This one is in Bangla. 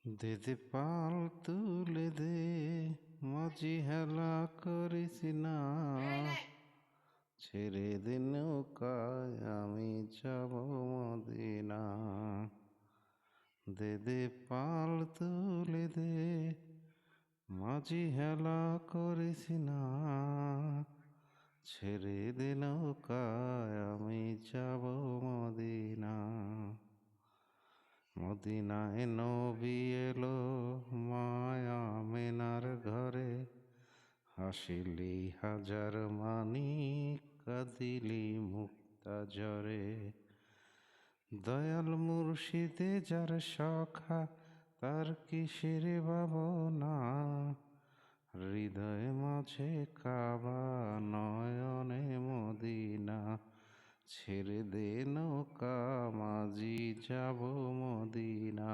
দে দে পাল তুলে দে, মাঝি হেলা করিস না। ছেড়ে দে নৌকায়, আমি যাব মদিনা। দে দে পাল তুলে দে, মাঝি হেলা করিস না। ছেড়ে দে নৌকায়, আমি যাব মদিনা। মদিনায় নবী এলো, মায়া মেনার ঘরে। হাসিলি হাজার মানিক, কাঁদিলি মুক্তা ঝরে। দয়াল মুর্শিদে যার সখা, তার কিসের ভাবনা। হৃদয় মাঝে কাবা, নয়নে মদিনা। ছেড়ে দে নৌকা, মাঝি যাব মদিনা।